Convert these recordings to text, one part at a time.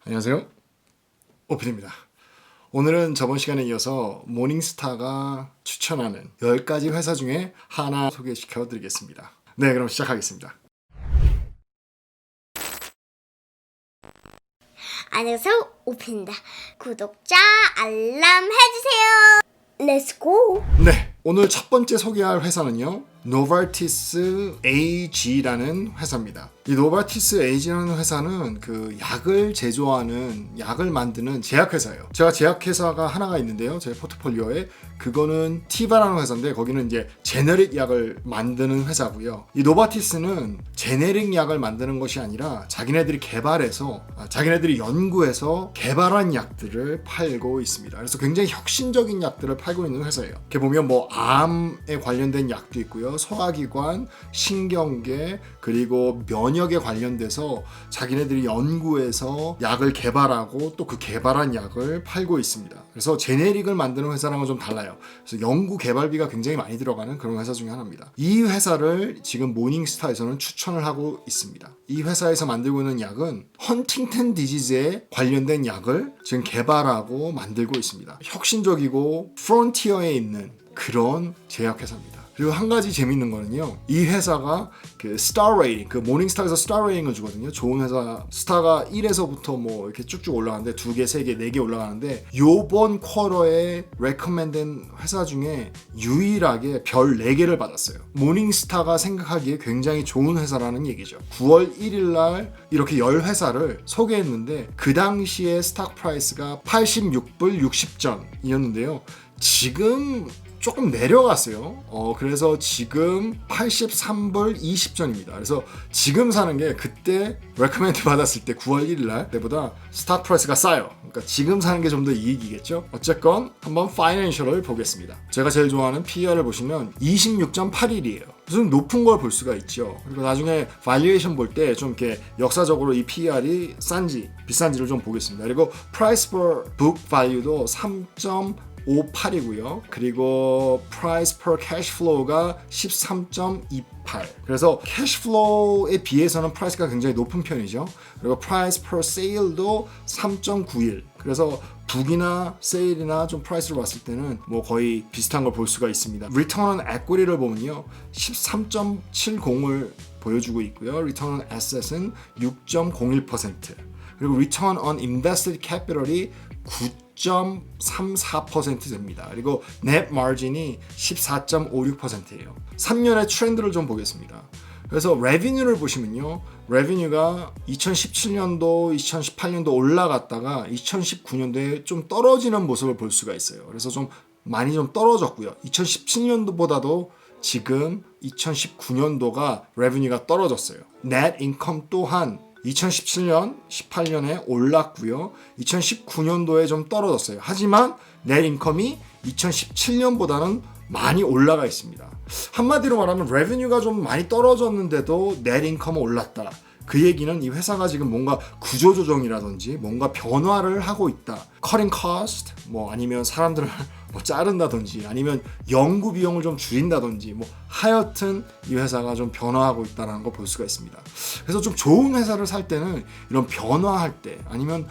안녕하세요. 오필입니다. 오늘은 저번 시간에 이어서 모닝스타가 추천하는 10가지 회사 중에 하나 소개시켜 드리겠습니다. 네, 그럼 시작하겠습니다. 안녕하세요, 오펜입니다. 구독자 알람 해주세요. 렛츠고! 네, 오늘 첫 번째 소개할 회사는요, 노바티스 AG라는 회사입니다. 이 노바티스 AG라는 회사는 그 약을 제조하는, 약을 만드는 제약회사예요. 제가 제약회사가 하나가 있는데요, 제 포트폴리오에. 그거는 티바라는 회사인데 거기는 이제 제네릭 약을 만드는 회사고요. 이 노바티스는 제네릭 약을 만드는 것이 아니라 자기네들이 개발해서, 자기네들이 연구해서 개발한 약들을 팔고 있습니다. 그래서 굉장히 혁신적인 약들을 팔고 있는 회사예요. 이렇게 보면 뭐 암에 관련된 약도 있고요, 소화기관, 신경계, 그리고 면역에 관련돼서 자기네들이 연구해서 약을 개발하고 또 그 개발한 약을 팔고 있습니다. 그래서 제네릭을 만드는 회사랑은 좀 달라요. 그래서 연구 개발비가 굉장히 많이 들어가는 그런 회사 중에 하나입니다. 이 회사를 지금 모닝스타에서는 추천을 하고 있습니다. 이 회사에서 만들고 있는 약은 헌팅턴 디지즈에 관련된 약을 지금 개발하고 만들고 있습니다. 혁신적이고 프론티어에 있는 그런 제약회사입니다. 그리고 한 가지 재밌는 거는요, 이 회사가 그 스타 레이팅, 그 모닝스타에서 스타 레이팅을 주거든요. 좋은 회사, 스타가 1에서부터 뭐 이렇게 쭉쭉 올라가는데 2개, 3개, 4개 올라가는데 요번 쿼터에 레커멘된 회사 중에 유일하게 별 4개를 받았어요. 모닝스타가 생각하기에 굉장히 좋은 회사라는 얘기죠. 9월 1일 날 이렇게 10회사를 소개했는데 그 당시에 스탁 프라이스가 86불 60전이었는데요. 지금 조금 내려갔어요. 그래서 지금 83불 20전입니다. 그래서 지금 사는 게 그때 레커멘드 받았을 때 9월 1일 날 때보다 스탁 프라이스가 싸요. 그러니까 지금 사는 게 좀 더 이익이겠죠. 어쨌건 한번 파이낸셜을 보겠습니다. 제가 제일 좋아하는 PER을 보시면 26.81이에요. 좀 높은 걸 볼 수가 있죠. 그리고 나중에 valuation 볼 때 좀 이렇게 역사적으로 이 PER이 싼지 비싼지를 좀 보겠습니다. 그리고 price per book value도 3.58이고요. 그리고 price per cash flow가 13.28. 그래서 cash flow에 비해서는 price가 굉장히 높은 편이죠. 그리고 price per sale도 3.91. 그래서 북이나 세일이나 좀 프라이스로 봤을 때는 뭐 거의 비슷한 걸 볼 수가 있습니다. Return on Equity를 보면요, 13.70을 보여주고 있고요. Return on Assets은 6.01%. 그리고 Return on Invested Capital이 9.34% 됩니다. 그리고 Net Margin이 14.56%예요. 3년의 트렌드를 좀 보겠습니다. 그래서 레비뉴를 보시면요, 레비뉴가 2017년도, 2018년도 올라갔다가 2019년도에 좀 떨어지는 모습을 볼 수가 있어요. 그래서 좀 많이 좀 떨어졌고요. 2017년도보다도 지금 2019년도가 레비뉴가 떨어졌어요. Net Income 또한 2017년, 18년에 올랐고요. 2019년도에 좀 떨어졌어요. 하지만 Net Income이 2017년보다는 많이 올라가 있습니다. 한마디로 말하면 레베뉴가 좀 많이 떨어졌는데도 Net Income은 올랐다. 그 얘기는 이 회사가 지금 뭔가 구조조정이라든지 뭔가 변화를 하고 있다. Cutting cost, 뭐 아니면 사람들을 뭐 자른다든지 아니면 연구 비용을 좀 줄인다든지 뭐 하여튼 이 회사가 좀 변화하고 있다는 거 볼 수가 있습니다. 그래서 좀 좋은 회사를 살 때는 이런 변화할 때 아니면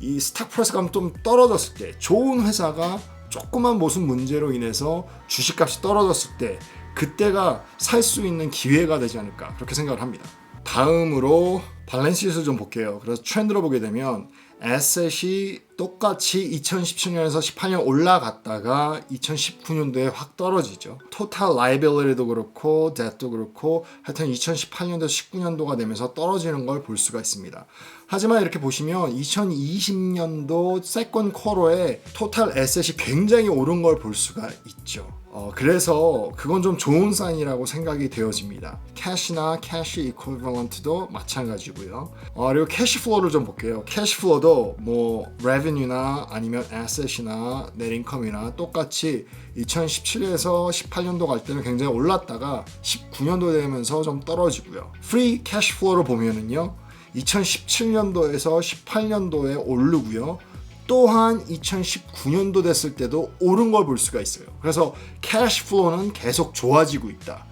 이 스탁 프라이스가 좀 떨어졌을 때, 좋은 회사가 조그만 무슨 문제로 인해서 주식값이 떨어졌을 때 그때가 살 수 있는 기회가 되지 않을까, 그렇게 생각을 합니다. 다음으로 밸런스시트를 좀 볼게요. 그래서 트렌드로 보게 되면 에셋이 똑같이 2017년에서 18년 올라갔다가 2019년도에 확 떨어지죠. 토탈 라이빌리티도 그렇고 뎃도 그렇고 하여튼 2018년도 19년도가 되면서 떨어지는 걸 볼 수가 있습니다. 하지만 이렇게 보시면 2020년도 세컨 쿼터에 토탈 에셋이 굉장히 오른 걸 볼 수가 있죠. 그래서 그건 좀 좋은 사인이라고 생각이 되어집니다. 캐시나 캐시 이퀄리먼트도 마찬가지고요. 그리고 캐시플로우를 좀 볼게요. 캐시플로우도 뭐 레베뉴나 아니면 에셋이나 넷인컴이나 똑같이 2017에서 18년도 갈 때는 굉장히 올랐다가 19년도 되면서 좀 떨어지고요. 프리 캐시플로우를 보면은요, 2017년도에서 18년도에 오르고요. 또한 2019년도 됐을 때도 오른 걸 볼 수가 있어요. 그래서 캐시플로우는 계속 좋아지고 있다.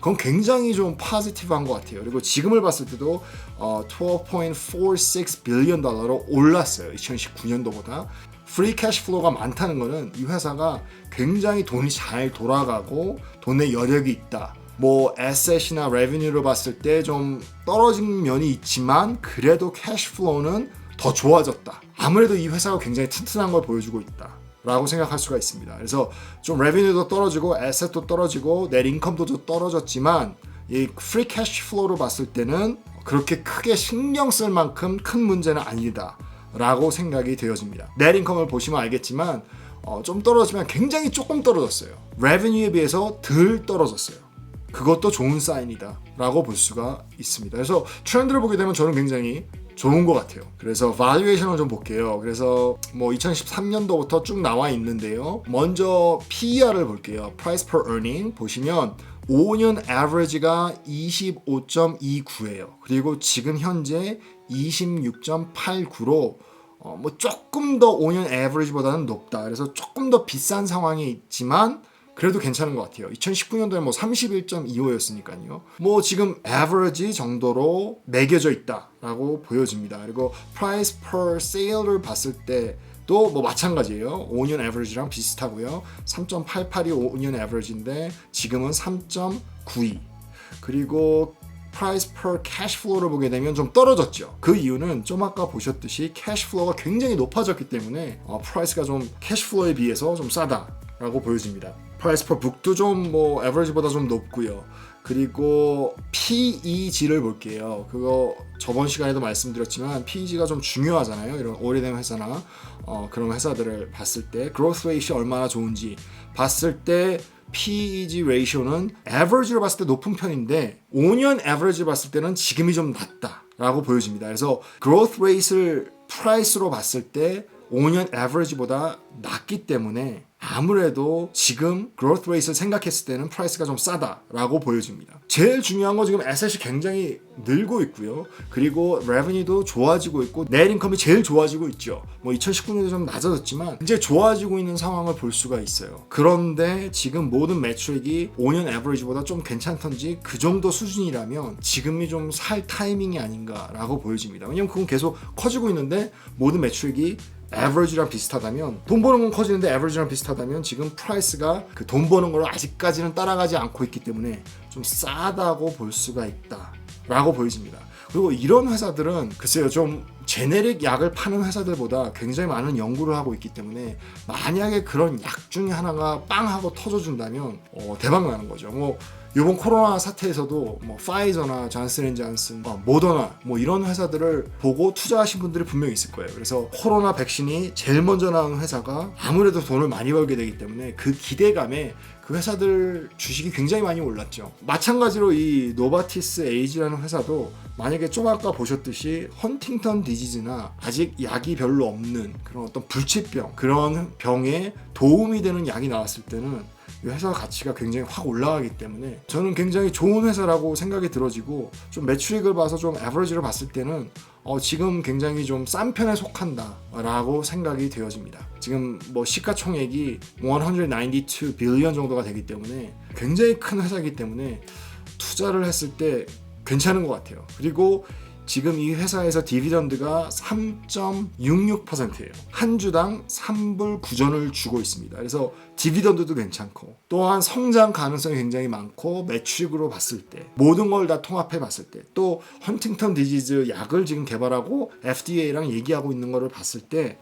그건 굉장히 좀 포지티브한 것 같아요. 그리고 지금을 봤을 때도 12.46 빌리언 달러로 올랐어요. 2019년도보다. 프리 캐시 플로우가 많다는 거는 이 회사가 굉장히 돈이 잘 돌아가고 돈의 여력이 있다. 뭐 에셋이나 레비뉴를 봤을 때 좀 떨어진 면이 있지만 그래도 캐시 플로우는 더 좋아졌다. 아무래도 이 회사가 굉장히 튼튼한 걸 보여주고 있다 라고 생각할 수가 있습니다. 그래서 좀 레비뉴도 떨어지고 에셋도 떨어지고 넷 인컴도 좀 떨어졌지만 이 프리 캐시 플로우를 봤을 때는 그렇게 크게 신경 쓸 만큼 큰 문제는 아니다 라고 생각이 되어집니다. 넷 인컴을 보시면 알겠지만 좀 떨어지면 굉장히 조금 떨어졌어요. 레비뉴에 비해서 덜 떨어졌어요. 그것도 좋은 사인이다 라고 볼 수가 있습니다. 그래서 트렌드를 보게 되면 저는 굉장히 좋은 것 같아요. 그래서 valuation을 좀 볼게요. 그래서 뭐 2013년도부터 쭉 나와 있는데요. 먼저 PER을 볼게요. Price per Earning 보시면 5년 average가 25.29예요. 그리고 지금 현재 26.89로 뭐 조금 더 5년 average보다는 높다. 그래서 조금 더 비싼 상황에 있지만 그래도 괜찮은 것 같아요. 2019년도에 뭐 31.25였으니까요. 뭐 지금 average 정도로 매겨져 있다라고 보여집니다. 그리고 price per sale를 봤을 때도 뭐 마찬가지예요. 5년 average랑 비슷하고요. 3.88이 5년 average인데 지금은 3.92. 그리고 price per cash flow를 보게 되면 좀 떨어졌죠. 그 이유는 좀 아까 보셨듯이 cash flow가 굉장히 높아졌기 때문에 price가 좀 cash flow에 비해서 좀 싸다라고 보여집니다. price per book도 좀 뭐 average보다 좀 높고요. 그리고 PEG를 볼게요. 그거 저번 시간에도 말씀드렸지만 PEG가 좀 중요하잖아요. 이런 오래된 회사나 그런 회사들을 봤을 때 growth ratio 얼마나 좋은지 봤을 때 PEG ratio는 average로 봤을 때 높은 편인데 5년 average 봤을 때는 지금이 좀 낮다라고 보여집니다. 그래서 growth rate를 price로 봤을 때 5년 average보다 낮기 때문에 아무래도 지금 growth rate를 생각했을 때는 price가 좀 싸다라고 보여집니다. 제일 중요한 건 지금 asset이 굉장히 늘고 있고요. 그리고 revenue도 좋아지고 있고 net income이 제일 좋아지고 있죠. 뭐 2019년에 좀 낮아졌지만 이제 좋아지고 있는 상황을 볼 수가 있어요. 그런데 지금 모든 매트릭이 5년 average보다 좀 괜찮던지 그 정도 수준이라면 지금이 좀 살 타이밍이 아닌가라고 보여집니다. 왜냐면 그건 계속 커지고 있는데 모든 매트릭이 average랑 비슷하다면 돈 버는 건 커지는데 average랑 비슷하다면 지금 프라이스가 그 돈 버는 걸 아직까지는 따라가지 않고 있기 때문에 좀 싸다고 볼 수가 있다라고 보여집니다. 그리고 이런 회사들은 글쎄요 좀 제네릭 약을 파는 회사들보다 굉장히 많은 연구를 하고 있기 때문에 만약에 그런 약 중에 하나가 빵 하고 터져준다면 대박 나는 거죠. 뭐 이번 코로나 사태에서도 뭐 파이저나 존슨앤존슨, 모더나 뭐 이런 회사들을 보고 투자하신 분들이 분명히 있을 거예요. 그래서 코로나 백신이 제일 먼저 나온 회사가 아무래도 돈을 많이 벌게 되기 때문에 그 기대감에 그 회사들 주식이 굉장히 많이 올랐죠. 마찬가지로 이 노바티스 에이지라는 회사도 만약에 좀 아까 보셨듯이 헌팅턴 디지즈나 아직 약이 별로 없는 그런 어떤 불치병 그런 병에 도움이 되는 약이 나왔을 때는 이 회사 가치가 굉장히 확 올라가기 때문에 저는 굉장히 좋은 회사라고 생각이 들어지고 좀 매출액을 봐서 좀 에버리지를 봤을 때는 지금 굉장히 좀 싼 편에 속한다 라고 생각이 되어집니다. 지금 뭐 시가총액이 192 빌리언 정도가 되기 때문에 굉장히 큰 회사이기 때문에 투자를 했을 때 괜찮은 것 같아요. 그리고 지금 이 회사에서 디비던드가 3.66%예요. 한 주당 3불 9전을 주고 있습니다. 그래서 디비던드도 괜찮고 또한 성장 가능성이 굉장히 많고 매출액으로 봤을 때 모든 걸 다 통합해 봤을 때 또 헌팅턴 디지즈 약을 지금 개발하고 FDA랑 얘기하고 있는 거를 봤을 때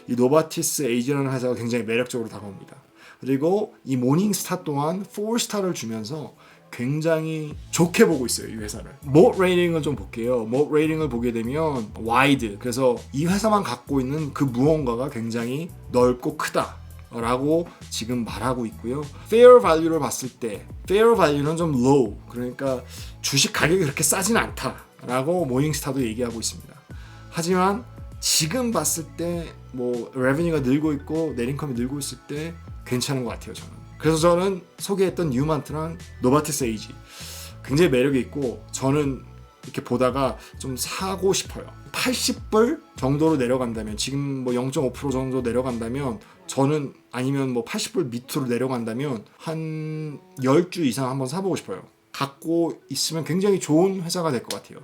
이 노바티스 에이지라는 회사가 굉장히 매력적으로 다가옵니다. 그리고 이 모닝스타 또한 4스타를 주면서 굉장히 좋게 보고 있어요. 이 회사를. 모트 레이팅을 좀 볼게요. 모트 레이팅을 보게 되면 와이드. 그래서 이 회사만 갖고 있는 그 무언가가 굉장히 넓고 크다 라고 지금 말하고 있고요. fair value를 봤을 때 fair value는 좀 low. 그러니까 주식 가격이 그렇게 싸진 않다 라고 모닝스타도 얘기하고 있습니다. 하지만 지금 봤을 때 뭐 revenue가 늘고 있고 net income이 늘고 있을 때 괜찮은 것 같아요. 저는. 그래서 저는 소개했던 뉴만트랑 노바티스 에이지 굉장히 매력이 있고 저는 이렇게 보다가 좀 사고 싶어요. 80불 정도로 내려간다면 지금 뭐 0.5% 정도 내려간다면 저는 아니면 뭐 80불 밑으로 내려간다면 한 10주 이상 한번 사보고 싶어요. 갖고 있으면 굉장히 좋은 회사가 될 것 같아요.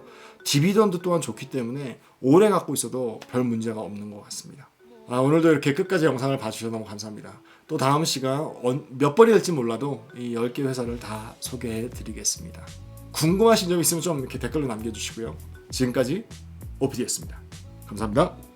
디비던드 또한 좋기 때문에 오래 갖고 있어도 별 문제가 없는 것 같습니다. 오늘도 이렇게 끝까지 영상을 봐주셔서 너무 감사합니다. 또 다음 시간 몇 번이 될지 몰라도 이 10개 회사를 다 소개해 드리겠습니다. 궁금하신 점 있으면 좀 이렇게 댓글로 남겨주시고요. 지금까지 OPD였습니다. 감사합니다.